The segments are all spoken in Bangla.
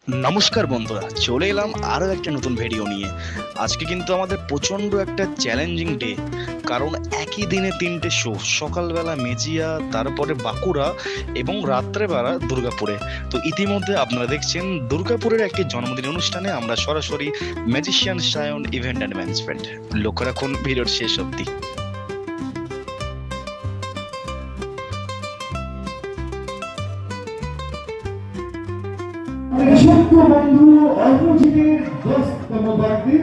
নমস্কার বন্ধুরা, চলে এলাম আরও একটা নতুন ভিডিও নিয়ে। আজকে কিন্তু আমাদের প্রচণ্ড একটা চ্যালেঞ্জিং ডে, কারণ একই দিনে তিনটে শো, সকালবেলা মেজিয়া, তারপরে বাঁকুড়া এবং রাত্রেবেলা দুর্গাপুরে। তো ইতিমধ্যে আপনারা দেখছেন দুর্গাপুরের একটি জন্মদিন অনুষ্ঠানে আমরা সরাসরি magician Sayan event and management. লক্ষ্য রাখুন ভিডিওর শেষ অবধি। ছোট্ট বন্ধু অপোজিটের 10তম বার্থডে,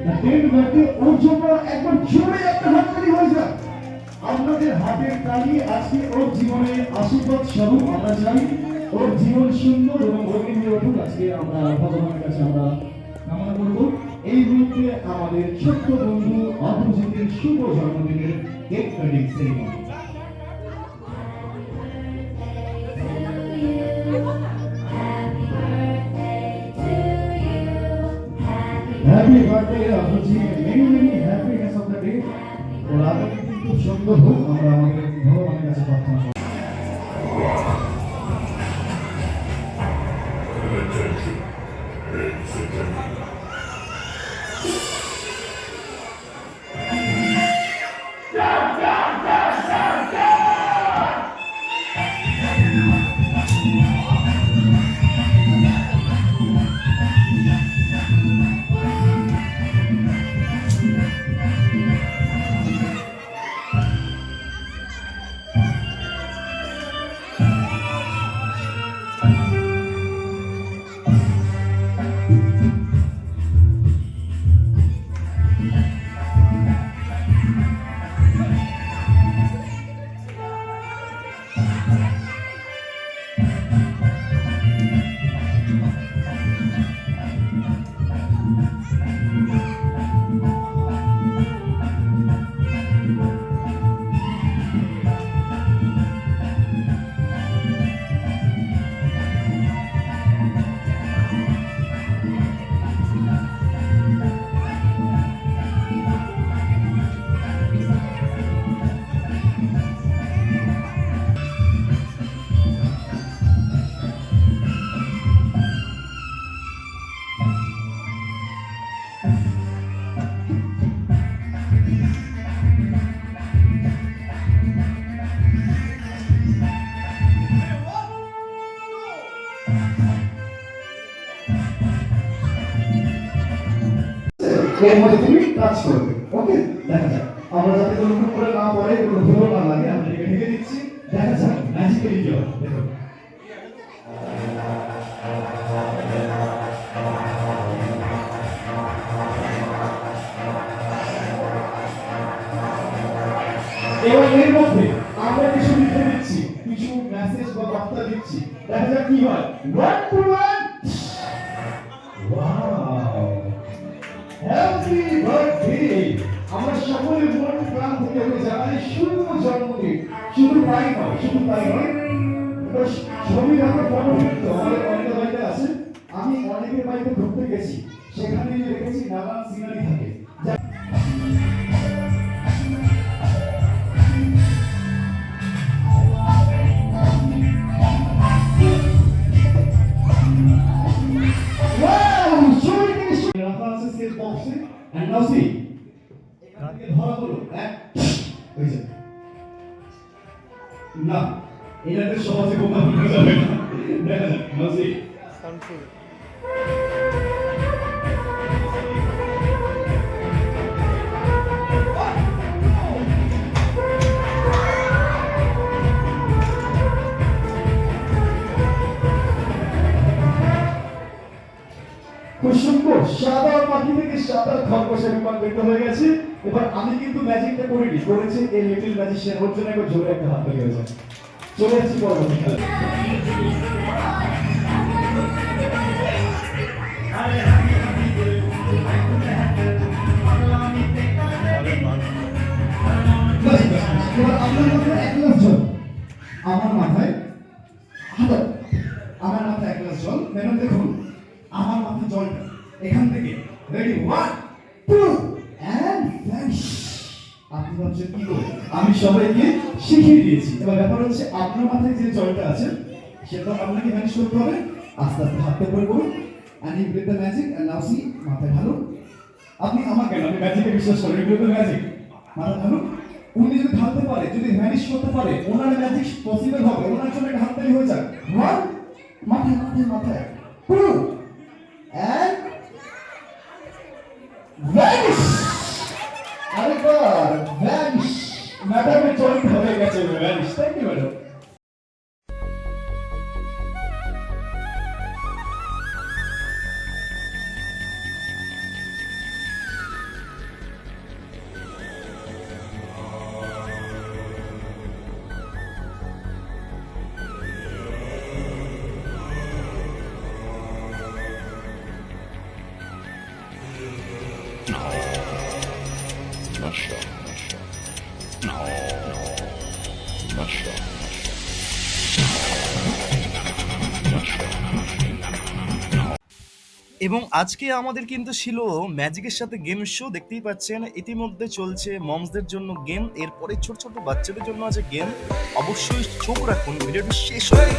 10th বার্থডে, ওর জন্য একবার জোরে একটা হাততালি হয়ে যাক। আপনাদের হাতের তালি আজকে ওর জীবনে আশীর্বাদ স্বরূপ আমরা চাই ওর জীবন সুন্দর এবং রঙিন উঠুক। আজকে আমরা ভগবানের কাছে আমরা কামনা করব। এই মুহূর্তে আমাদের ছোট্ট বন্ধু অপোজিটের শুভ জন্মদিনের cake cutting ceremony. Happy birthday, Abuji. Many happiness of the day. और आगे भी खूब सुंदर हो আমরা আমাদের ভগবানের কাছে প্রার্থনা করি। এর মধ্যে তুমি কাজ করবে। ওকে, দেখা যাক আমরা যাতে কোনো করে না পড়ে, কোনো ধুলো না লাগে, আমি এটাকে ঢেকে দিচ্ছি। দেখা যাক ম্যাজিক্যালি কি হয়। দেখো এবার এর মধ্যে আমরা কিছু লিখে দিচ্ছি, কিছু মেসেজ বা বার্তা দিচ্ছি। দেখা যাক কি হয়। 1 2 1। Wow, happy birthday. আমরা সকলে মন প্রাণ থেকে ওকে জানাই শুভ জন্মদিন। শুধু তাই নয়, ছবি রাখার ফটো কিন্তু আমাদের অনেকের বাড়িতে আছে। আমি অনেকের বাড়িতে ঘুরতে গেছি, সেখানে দেখেছি নানান সিনারি থাকে। And now see, এখানে ধরা হলো এক হয়েছে না, এটাতে সহজে বোমা ফুটে যাবে না। দেখা যাক now see কুসুমপুর সাদা মাটি থেকে সাদা খরগোশের রূপান্তরিত হয়ে গেছে। এবার আমি কিন্তু ম্যাজিকটা করিনি, করেছে এই লিটল ম্যাজিশিয়ান। ওর জন্য একবার জোরে একটা হাত তালি হয়ে যায়। চলে যাচ্ছি পরবর্তী খেলা। আপনার মাথায় এক গ্লাস জল, আমার মাথায় এক গ্লাস জল। ম্যাডাম দেখুন, আমার মাথায় জলটা এখান থেকে রেডি 1 2 এন্ড ফ্ল্যাশ। আপনি দেখতে পাচ্ছেন কি করে আমি সবাইকে শিখিয়ে দিয়েছি। এবার ব্যাপার হচ্ছে আপনার মাথায় যে জলটা আছে সেটা আপনাকে ম্যানেজ করতে হবে। আস্তে আস্তে হাতটা করে করুন and you break the magic and now see মাথায় ঢালুন। আপনি আমার কেন আপনি ম্যাজিকে বিশ্বাস করেন, এগুলো তো ম্যাজিক। মাথা ঢালুন। উনি যদি ঢালতে পারে, যদি ভ্যানিশ করতে পারে, ওনার ম্যাজিক পসিবল হবে। ওনার জন্য একটা হাততালি হয়ে যাক। ওয়ান, মাথায় মাথায় মাথায়, টু and ভ্যানিশ। আরেকবার ভ্যানিশ। ম্যাডামের জয়েন্ট হয়ে গেছে ভ্যানিশ। Thank you madam. এবং আজকে আমাদের কিন্তু ছিল ম্যাজিকের সাথে গেম শো। দেখতেই পাচ্ছেন ইতিমধ্যে চলছে মমসদের জন্য গেম, এরপরে ছোট ছোট বাচ্চাদের জন্য আছে গেম। অবশ্যই চোখ রাখুন, ভিডিওটি শেষ হয়ে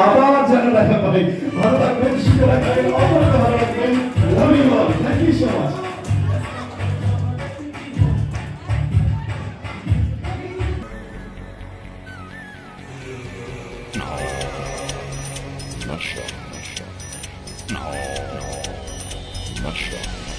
আবার যেন দেখা পাই। ভালো থাকবেন, সুস্থ থাকবেন, অপরকে ভালো রাখবেন। Love you all. Thank you so much. Masha.